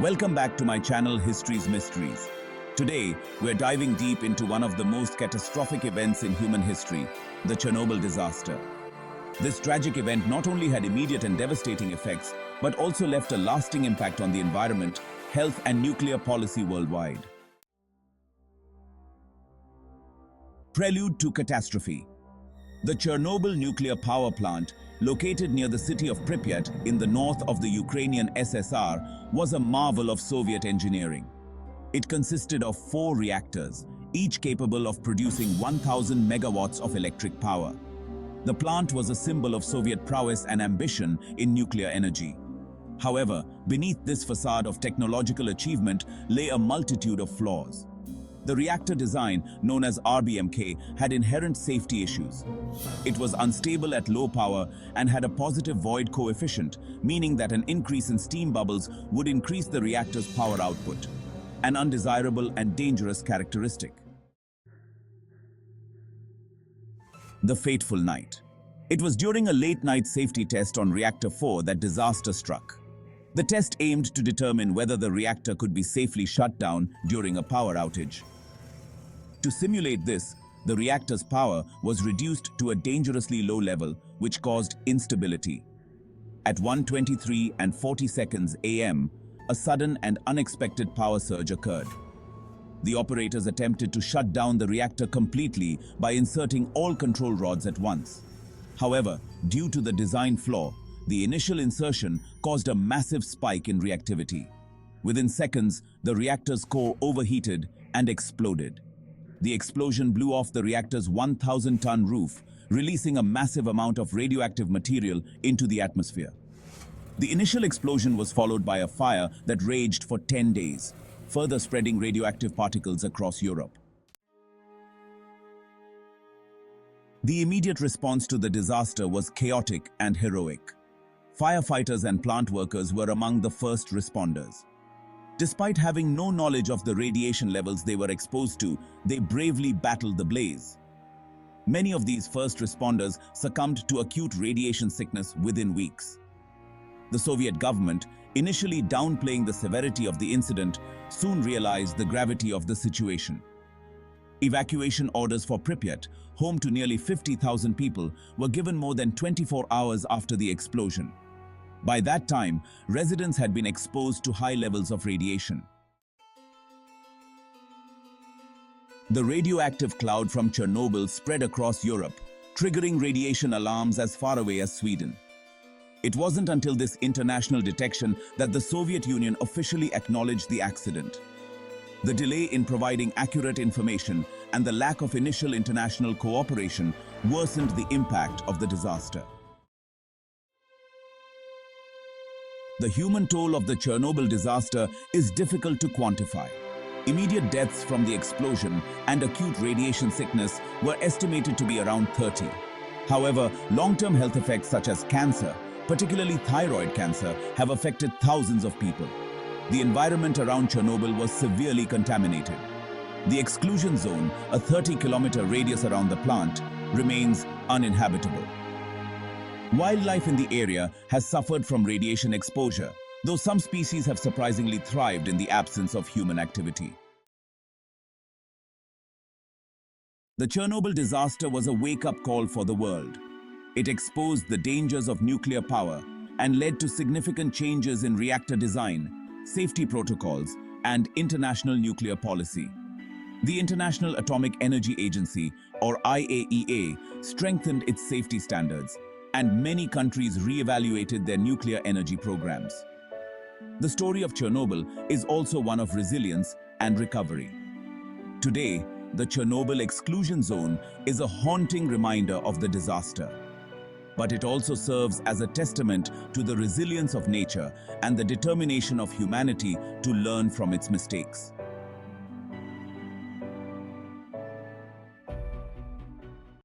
Welcome back to my channel History's Mysteries. Today, we're diving deep into one of the most catastrophic events in human history, the Chernobyl disaster. This tragic event not only had immediate and devastating effects, but also left a lasting impact on the environment, health, and nuclear policy worldwide. Prelude to Catastrophe. The Chernobyl Nuclear Power Plant, located near the city of Pripyat in the north of the Ukrainian SSR, was a marvel of Soviet engineering. It consisted of 4 reactors, each capable of producing 1,000 megawatts of electric power. The plant was a symbol of Soviet prowess and ambition in nuclear energy. However, beneath this facade of technological achievement lay a multitude of flaws. The reactor design, known as RBMK, had inherent safety issues. It was unstable at low power and had a positive void coefficient, meaning that an increase in steam bubbles would increase the reactor's power output, an undesirable and dangerous characteristic. The Fateful Night. It was during a late-night safety test on Reactor 4 that disaster struck. The test aimed to determine whether the reactor could be safely shut down during a power outage. To simulate this, the reactor's power was reduced to a dangerously low level, which caused instability. At 1:23:40 a.m., a sudden and unexpected power surge occurred. The operators attempted to shut down the reactor completely by inserting all control rods at once. However, due to the design flaw, the initial insertion caused a massive spike in reactivity. Within seconds, the reactor's core overheated and exploded. The explosion blew off the reactor's 1,000-ton roof, releasing a massive amount of radioactive material into the atmosphere. The initial explosion was followed by a fire that raged for 10 days, further spreading radioactive particles across Europe. The immediate response to the disaster was chaotic and heroic. Firefighters and plant workers were among the first responders. Despite having no knowledge of the radiation levels they were exposed to, they bravely battled the blaze. Many of these first responders succumbed to acute radiation sickness within weeks. The Soviet government, initially downplaying the severity of the incident, soon realized the gravity of the situation. Evacuation orders for Pripyat, home to nearly 50,000 people, were given more than 24 hours after the explosion. By that time, residents had been exposed to high levels of radiation. The radioactive cloud from Chernobyl spread across Europe, triggering radiation alarms as far away as Sweden. It wasn't until this international detection that the Soviet Union officially acknowledged the accident. The delay in providing accurate information and the lack of initial international cooperation worsened the impact of the disaster. The human toll of the Chernobyl disaster is difficult to quantify. Immediate deaths from the explosion and acute radiation sickness were estimated to be around 30. However, long-term health effects such as cancer, particularly thyroid cancer, have affected thousands of people. The environment around Chernobyl was severely contaminated. The exclusion zone, a 30-kilometer radius around the plant, remains uninhabitable. Wildlife in the area has suffered from radiation exposure, though some species have surprisingly thrived in the absence of human activity. The Chernobyl disaster was a wake-up call for the world. It exposed the dangers of nuclear power and led to significant changes in reactor design, safety protocols, and international nuclear policy. The International Atomic Energy Agency, or IAEA, strengthened its safety standards, and many countries re-evaluated their nuclear energy programs. The story of Chernobyl is also one of resilience and recovery. Today, the Chernobyl exclusion zone is a haunting reminder of the disaster. But it also serves as a testament to the resilience of nature and the determination of humanity to learn from its mistakes.